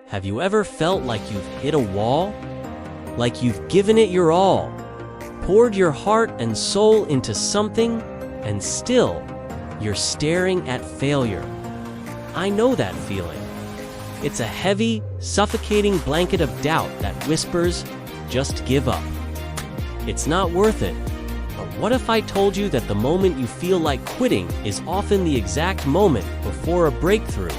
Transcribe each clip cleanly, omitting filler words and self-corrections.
Have you ever felt like you've hit a wall? Like you've given it your all, poured your heart and soul into something, and still, you're staring at failure. I know that feeling. It's a heavy, suffocating blanket of doubt that whispers, just give up. It's not worth it. But what if I told you that the moment you feel like quitting is often the exact moment before a breakthrough?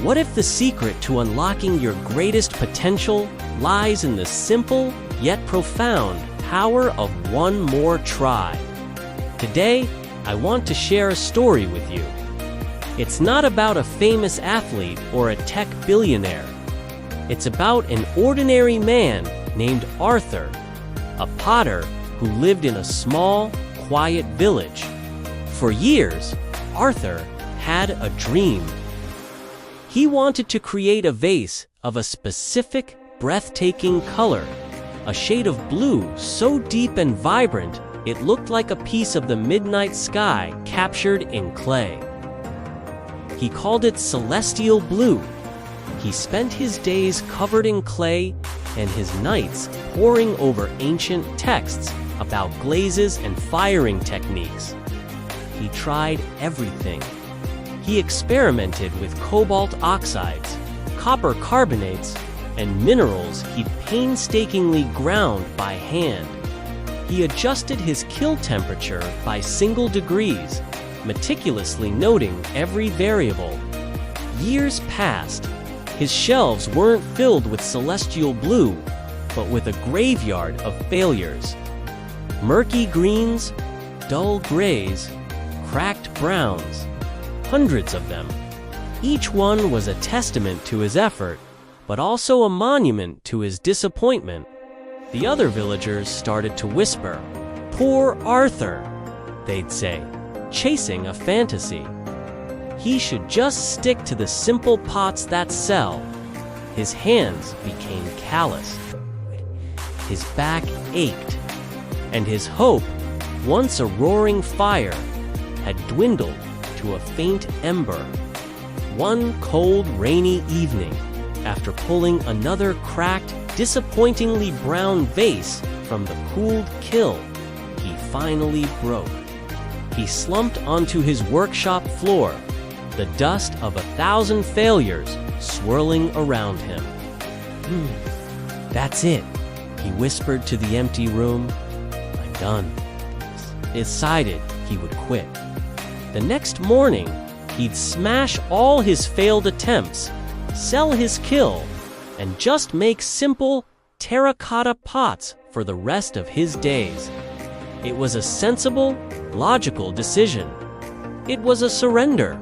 What if the secret to unlocking your greatest potential lies in the simple, yet profound power of one more try? Today, I want to share a story with you. It's not about a famous athlete or a tech billionaire. It's about an ordinary man named Arthur, a potter who lived in a small, quiet village. For years, Arthur had a dream. He wanted to create a vase of a specific, breathtaking color, a shade of blue so deep and vibrant it looked like a piece of the midnight sky captured in clay. He called it celestial blue. He spent his days covered in clay and his nights poring over ancient texts about glazes and firing techniques. He tried everything. He experimented with cobalt oxides, copper carbonates, and minerals he'd painstakingly ground by hand. He adjusted his kill temperature by single degrees, meticulously noting every variable. Years passed. His shelves weren't filled with celestial blue, but with a graveyard of failures. Murky greens, dull grays, cracked browns. Hundreds of them. Each one was a testament to his effort, but also a monument to his disappointment. The other villagers started to whisper, "Poor Arthur," they'd say, chasing a fantasy. He should just stick to the simple pots that sell. His hands became calloused. His back ached, and his hope, once a roaring fire, had dwindled to a faint ember. One cold, rainy evening, after pulling another cracked, disappointingly brown vase from the cooled kiln, he finally broke. He slumped onto his workshop floor, the dust of 1,000 failures swirling around him. That's it, he whispered to the empty room. I'm done. Decided he would quit. The next morning, he'd smash all his failed attempts, sell his kiln, and just make simple, terracotta pots for the rest of his days. It was a sensible, logical decision. It was a surrender.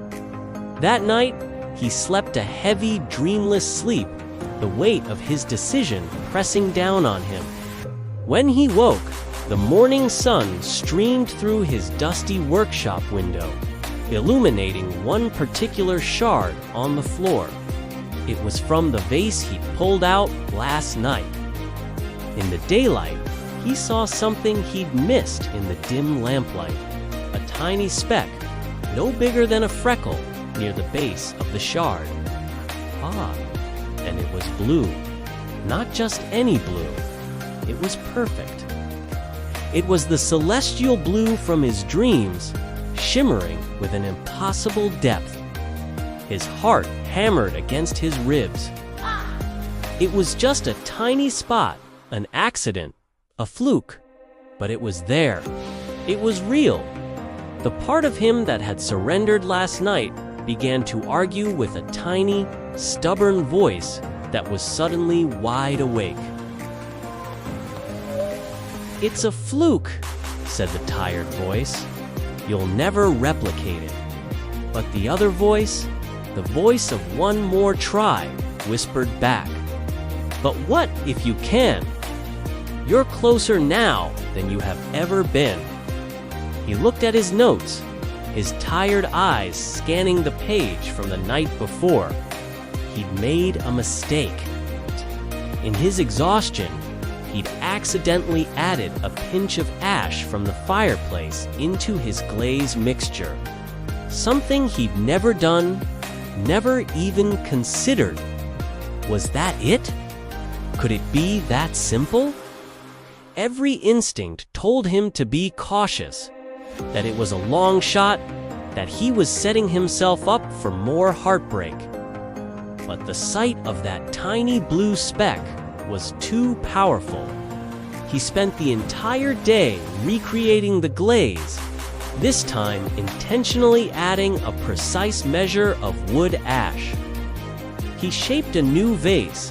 That night, he slept a heavy, dreamless sleep, the weight of his decision pressing down on him. When he woke, the morning sun streamed through his dusty workshop window, illuminating one particular shard on the floor. It was from the vase he'd pulled out last night. In the daylight, he saw something he'd missed in the dim lamplight, a tiny speck, no bigger than a freckle, near the base of the shard. And it was blue. Not just any blue. It was perfect. It was the celestial blue from his dreams, shimmering with an impossible depth. His heart hammered against his ribs. It was just a tiny spot, an accident, a fluke, but it was there. It was real. The part of him that had surrendered last night began to argue with a tiny, stubborn voice that was suddenly wide awake. "It's a fluke," said the tired voice. "You'll never replicate it." But the other voice, the voice of one more try, whispered back, "But what if you can? You're closer now than you have ever been." He looked at his notes, his tired eyes scanning the page from the night before. He'd made a mistake. In his exhaustion, he'd accidentally added a pinch of ash from the fireplace into his glaze mixture. Something he'd never done, never even considered. Was that it? Could it be that simple? Every instinct told him to be cautious, that it was a long shot, that he was setting himself up for more heartbreak. But the sight of that tiny blue speck was too powerful. He spent the entire day recreating the glaze, this time intentionally adding a precise measure of wood ash. He shaped a new vase,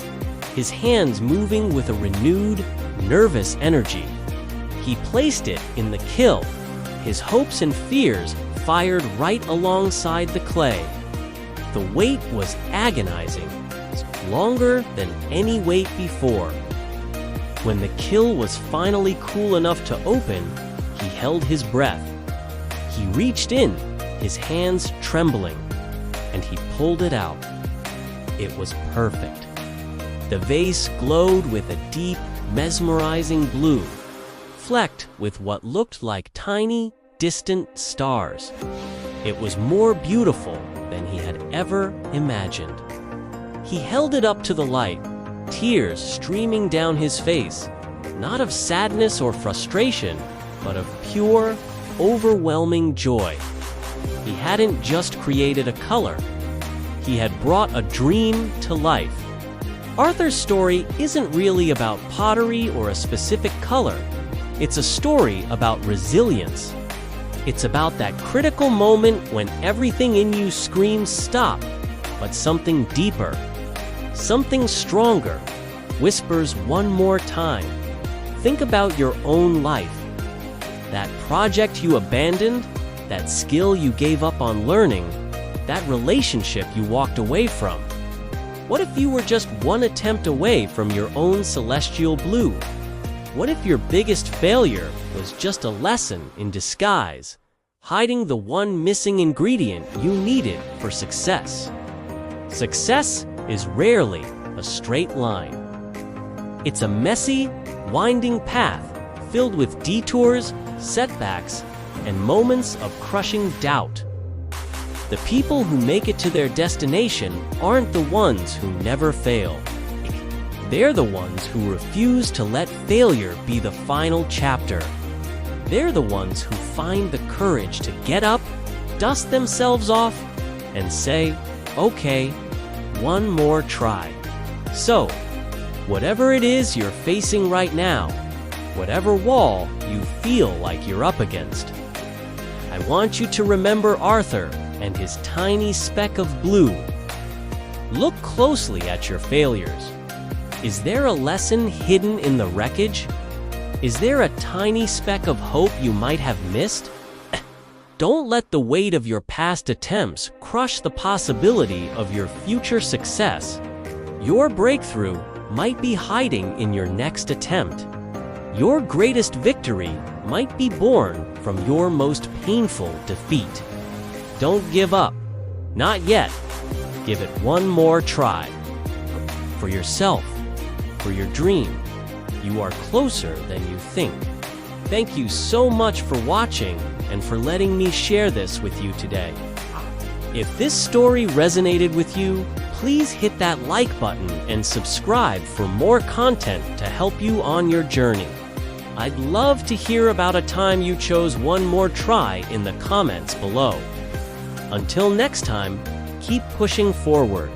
his hands moving with a renewed, nervous energy. He placed it in the kiln, his hopes and fears fired right alongside the clay. The wait was agonizing, longer than any wait before. When the kiln was finally cool enough to open, he held his breath. He reached in, his hands trembling, and he pulled it out. It was perfect. The vase glowed with a deep, mesmerizing blue, flecked with what looked like tiny, distant stars. It was more beautiful than he had ever imagined. He held it up to the light, tears streaming down his face, not of sadness or frustration, but of pure, overwhelming joy. He hadn't just created a color. He had brought a dream to life. Arthur's story isn't really about pottery or a specific color. It's a story about resilience. It's about that critical moment when everything in you screams stop, but something deeper, something stronger, whispers one more time. Think about your own life. That project you abandoned, that skill you gave up on learning, that relationship you walked away from. What if you were just one attempt away from your own celestial blue? What if your biggest failure was just a lesson in disguise, hiding the one missing ingredient you needed for success? Success is rarely a straight line. It's a messy, winding path filled with detours, setbacks, and moments of crushing doubt. The people who make it to their destination aren't the ones who never fail. They're the ones who refuse to let failure be the final chapter. They're the ones who find the courage to get up, dust themselves off, and say, okay, one more try. So, whatever it is you're facing right now, whatever wall you feel like you're up against, I want you to remember Arthur and his tiny speck of blue. Look closely at your failures. Is there a lesson hidden in the wreckage? Is there a tiny speck of hope you might have missed? Don't let the weight of your past attempts crush the possibility of your future success. Your breakthrough might be hiding in your next attempt. Your greatest victory might be born from your most painful defeat. Don't give up. Not yet. Give it one more try. For yourself, for your dream, you are closer than you think. Thank you so much for watching and for letting me share this with you today. If this story resonated with you, please hit that like button and subscribe for more content to help you on your journey. I'd love to hear about a time you chose one more try in the comments below. Until next time, keep pushing forward.